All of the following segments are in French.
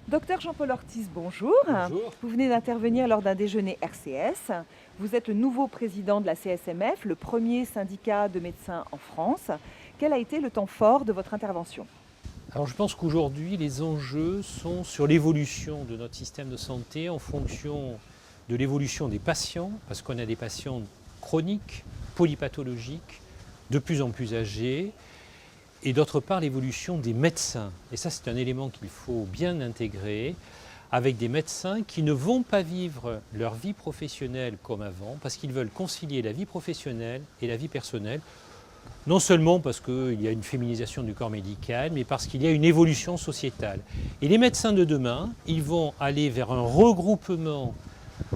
Docteur Jean-Paul Ortiz, bonjour. Bonjour. Vous venez d'intervenir lors d'un déjeuner RCS. Vous êtes le nouveau président de la CSMF, le premier syndicat de médecins en France. Quel a été le temps fort de votre intervention? Alors je pense qu'aujourd'hui, les enjeux sont sur l'évolution de notre système de santé en fonction de l'évolution des patients, parce qu'on a des patients chroniques, polypathologiques, de plus en plus âgés, et d'autre part l'évolution des médecins. Et ça, c'est un élément qu'il faut bien intégrer, avec des médecins qui ne vont pas vivre leur vie professionnelle comme avant, parce qu'ils veulent concilier la vie professionnelle et la vie personnelle, non seulement parce qu'il y a une féminisation du corps médical, mais parce qu'il y a une évolution sociétale. Et les médecins de demain, ils vont aller vers un regroupement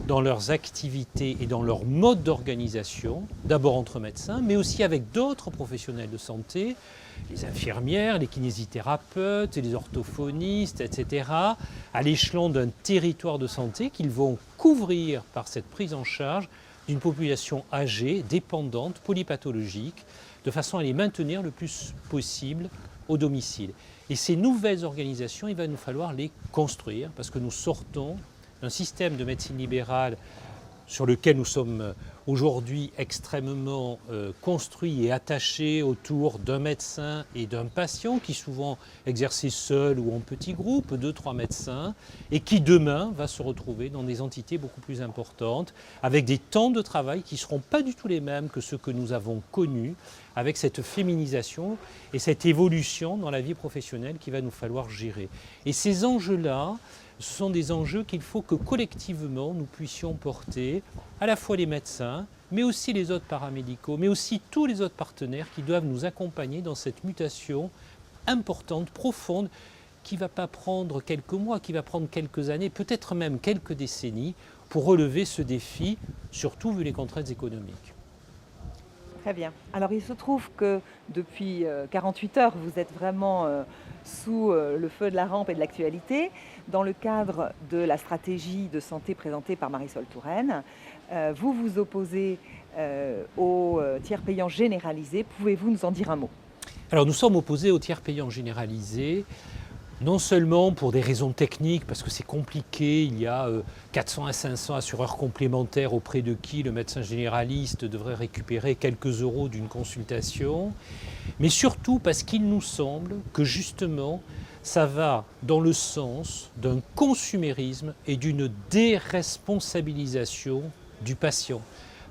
dans leurs activités et dans leur mode d'organisation, d'abord entre médecins, mais aussi avec d'autres professionnels de santé, les infirmières, les kinésithérapeutes, les orthophonistes, etc., à l'échelon d'un territoire de santé qu'ils vont couvrir par cette prise en charge d'une population âgée, dépendante, polypathologique, de façon à les maintenir le plus possible au domicile. Et ces nouvelles organisations, il va nous falloir les construire, parce que nous sortons d'un système de médecine libérale sur lequel nous sommes aujourd'hui extrêmement construits et attachés autour d'un médecin et d'un patient qui souvent exerçait seul ou en petit groupe, 2-3 médecins, et qui demain va se retrouver dans des entités beaucoup plus importantes, avec des temps de travail qui ne seront pas du tout les mêmes que ceux que nous avons connus, avec cette féminisation et cette évolution dans la vie professionnelle qu'il va nous falloir gérer. Et ces enjeux-là, ce sont des enjeux qu'il faut que collectivement nous puissions porter, à la fois les médecins, mais aussi les autres paramédicaux, mais aussi tous les autres partenaires qui doivent nous accompagner dans cette mutation importante, profonde, qui ne va pas prendre quelques mois, qui va prendre quelques années, peut-être même quelques décennies, pour relever ce défi, surtout vu les contraintes économiques. Très bien. Alors il se trouve que depuis 48 heures, vous êtes vraiment sous le feu de la rampe et de l'actualité, dans le cadre de la stratégie de santé présentée par Marisol Touraine. Vous vous opposez au tiers payant généralisé. Pouvez-vous nous en dire un mot? Alors nous sommes opposés au tiers payant généralisé, non seulement pour des raisons techniques, parce que c'est compliqué, il y a 400 à 500 assureurs complémentaires auprès de qui le médecin généraliste devrait récupérer quelques euros d'une consultation, mais surtout parce qu'il nous semble que justement ça va dans le sens d'un consumérisme et d'une déresponsabilisation du patient.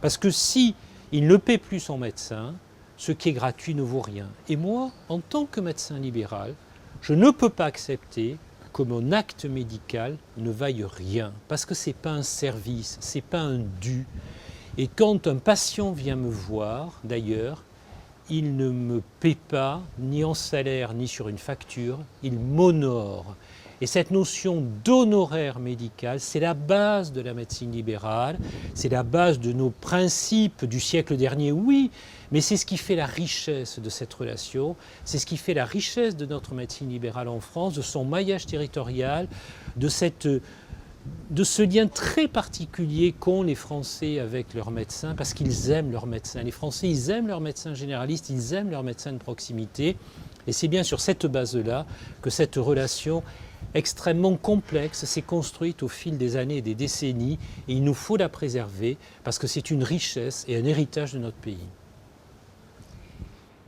Parce que si il ne paie plus son médecin, ce qui est gratuit ne vaut rien. Et moi, en tant que médecin libéral, je ne peux pas accepter que mon acte médical ne vaille rien, parce que ce n'est pas un service, ce n'est pas un dû. Et quand un patient vient me voir, d'ailleurs, il ne me paie pas, ni en salaire, ni sur une facture, il m'honore. Et cette notion d'honoraire médical, c'est la base de la médecine libérale, c'est la base de nos principes du siècle dernier, oui, mais c'est ce qui fait la richesse de cette relation, c'est ce qui fait la richesse de notre médecine libérale en France, de son maillage territorial, de ce lien très particulier qu'ont les Français avec leurs médecins, parce qu'ils aiment leurs médecins. Les Français, ils aiment leurs médecins généralistes, ils aiment leurs médecins de proximité, et c'est bien sur cette base-là que cette relation extrêmement complexe s'est construite au fil des années et des décennies, et il nous faut la préserver, parce que c'est une richesse et un héritage de notre pays.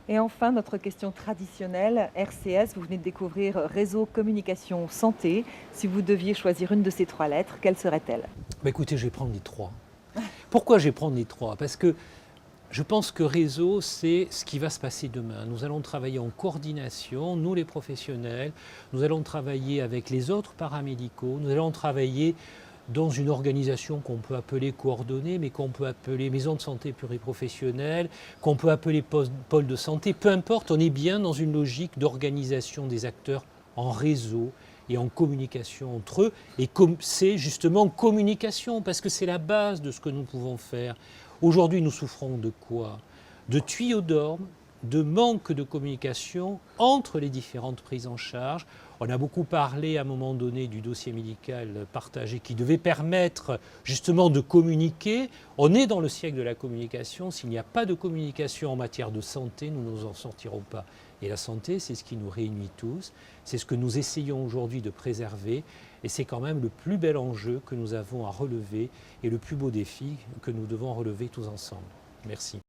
Et enfin, notre question traditionnelle, RCS, vous venez de découvrir Réseau Communication Santé. Si vous deviez choisir une de ces 3 lettres, quelle serait-elle? Écoutez, je vais prendre les 3. Pourquoi je vais prendre les 3? Parce que je pense que réseau, c'est ce qui va se passer demain. Nous allons travailler en coordination, nous les professionnels, nous allons travailler avec les autres paramédicaux, nous allons travailler dans une organisation qu'on peut appeler coordonnée, mais qu'on peut appeler maison de santé pluriprofessionnelle, qu'on peut appeler pôle de santé, peu importe, on est bien dans une logique d'organisation des acteurs en réseau et en communication entre eux. Et c'est justement communication, parce que c'est la base de ce que nous pouvons faire. Aujourd'hui, nous souffrons de quoi? De tuyaux d'orme, de manque de communication entre les différentes prises en charge. On a beaucoup parlé à un moment donné du dossier médical partagé qui devait permettre justement de communiquer. On est dans le siècle de la communication. S'il n'y a pas de communication en matière de santé, nous n'en sortirons pas. Et la santé, c'est ce qui nous réunit tous, c'est ce que nous essayons aujourd'hui de préserver, et c'est quand même le plus bel enjeu que nous avons à relever et le plus beau défi que nous devons relever tous ensemble. Merci.